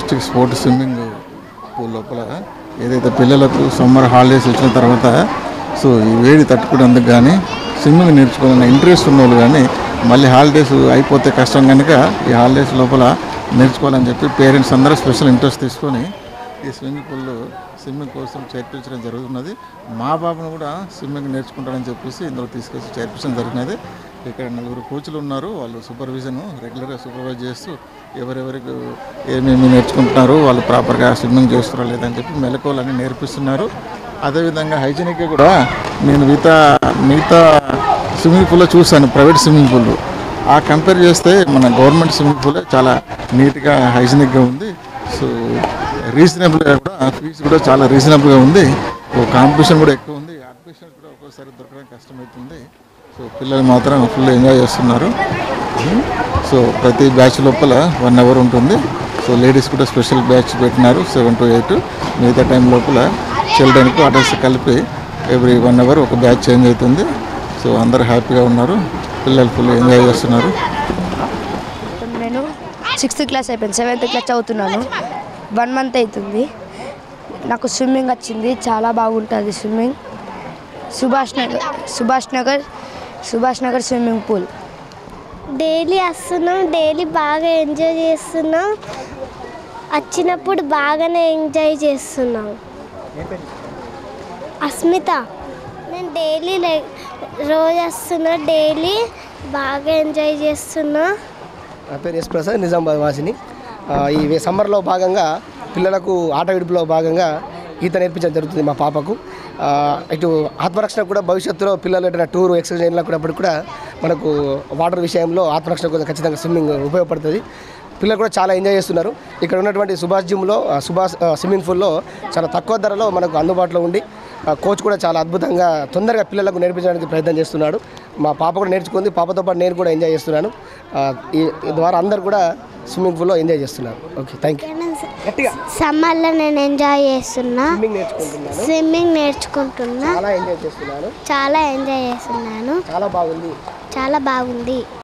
District sport swimming pool లోపల ఏదైతే పిల్లలకు సమ్మర్ హాలిడేస్ వచ్చిన తర్వాత సో ఈ వేడి తట్టుకునేందుకు కానీ స్విమ్మింగ్ నేర్చుకోవాలన్న ఇంట్రెస్ట్ ఉన్న వాళ్ళు కానీ మళ్ళీ హాలిడేస్ అయిపోతే కష్టం కనుక ఈ హాలిడేస్ లోపల నేర్చుకోవాలని చెప్పి పేరెంట్స్ అందరూ స్పెషల్ ఇంట్రెస్ట్ తీసుకొని ఈ స్విమ్మింగ్ కోసం చేర్పించడం జరుగుతున్నది. మా బాబును కూడా స్విమ్మింగ్ నేర్చుకుంటారని చెప్పేసి ఇందులో తీసుకొచ్చి చేర్పించడం జరిగినది. ఇక్కడ 4 కోచ్లు ఉన్నారు. వాళ్ళు సూపర్విజన్ రెగ్యులర్గా సూపర్వైజ్ చేస్తూ ఎవరెవరికి ఏమేమి నేర్చుకుంటున్నారు, వాళ్ళు ప్రాపర్గా స్విమ్మింగ్ చేస్తున్నారా లేదని చెప్పి మెలకువలన్నీ నేర్పిస్తున్నారు. అదేవిధంగా హైజీనిక్గా కూడా నేను మిగతా స్విమ్మింగ్ పూల్లో చూశాను, ప్రైవేట్ స్విమ్మింగ్ పూల్ ఆ కంపేర్ చేస్తే మన గవర్నమెంట్ స్విమ్మింగ్ పూలే చాలా నీట్గా హైజీనిక్గా ఉంది. సో రీజనబుల్గా కూడా ఫీజు కూడా చాలా రీజనబుల్గా ఉంది. కాంపిటీషన్ కూడా ఎక్కువ ఉంది. అడ్మిషన్ కూడా ఒక్కోసారి దొరకడం కష్టమవుతుంది. సో పిల్లలు మాత్రం ఫుల్ ఎంజాయ్ చేస్తున్నారు. సో ప్రతి బ్యాచ్ లోపల 1 అవర్ ఉంటుంది. సో లేడీస్ కూడా స్పెషల్ బ్యాచ్ పెట్టినారు 7 to 8. మిగతా టైం లోపల చిల్డ్రన్కు అటెండ్స్ కలిపి ఎవ్రీ 1 అవర్ ఒక బ్యాచ్ చేంజ్ అవుతుంది. సో అందరూ హ్యాపీగా ఉన్నారు, పిల్లలు ఫుల్ ఎంజాయ్ చేస్తున్నారు. నేను 6th క్లాస్ అయిపోయింది, 7th క్లాస్ చదువుతున్నాను. 1 month అవుతుంది. నాకు స్విమ్మింగ్ వచ్చింది, చాలా బాగుంటుంది swimming. Subhash Nagar swimming pool daily వస్తున్నాం, డైలీ బాగా ఎంజాయ్ చేస్తున్నాం. వచ్చినప్పుడు బాగానే ఎంజాయ్ చేస్తున్నాం. అస్మిత, నేను డైలీ రోజు వస్తున్నా, డైలీ బాగా ఎంజాయ్ చేస్తున్నా. నా పేరు ఎస్ ప్రసాద్, నిజామాబాద్ వాసిని. ఈ సమ్మర్లో భాగంగా పిల్లలకు ఆట విడుపులో భాగంగా ఈత నేర్పించడం జరుగుతుంది మా పాపకు. ఇటు ఆత్మరక్షణ కూడా భవిష్యత్తులో పిల్లలు ఎటైనా టూర్ ఎక్సర్సైజ్ వెళ్ళినప్పుడు కూడా మనకు వాటర్ విషయంలో ఆత్మరక్షణ కూడా ఖచ్చితంగా స్విమ్మింగ్ ఉపయోగపడుతుంది. పిల్లలు కూడా చాలా ఎంజాయ్ చేస్తున్నారు. ఇక్కడ ఉన్నటువంటి సుభాష్ స్విమ్మింగ్ పూల్లో చాలా తక్కువ ధరలో మనకు అందుబాటులో ఉండి కోచ్ కూడా చాలా అద్భుతంగా తొందరగా పిల్లలకు నేర్పించడానికి ప్రయత్నం చేస్తున్నాడు. మా పాప కూడా నేర్చుకుంది, పాపతో పాటు నేను కూడా ఎంజాయ్ చేస్తున్నాను. ఈ ద్వారా అందరు కూడా స్విమ్మింగ్ పూల్లో ఎంజాయ్ చేస్తున్నారు. Okay, thank you. సమ్మర్లో నేను ఎంజాయ్ చేస్తున్నా, స్విమ్మింగ్ నేర్చుకుంటున్నా, చాలా ఎంజాయ్ చేస్తున్నాను, చాలా ఎంజాయ్ చేస్తున్నాను. చాలా బాగుంది. చాలా బాగుంది.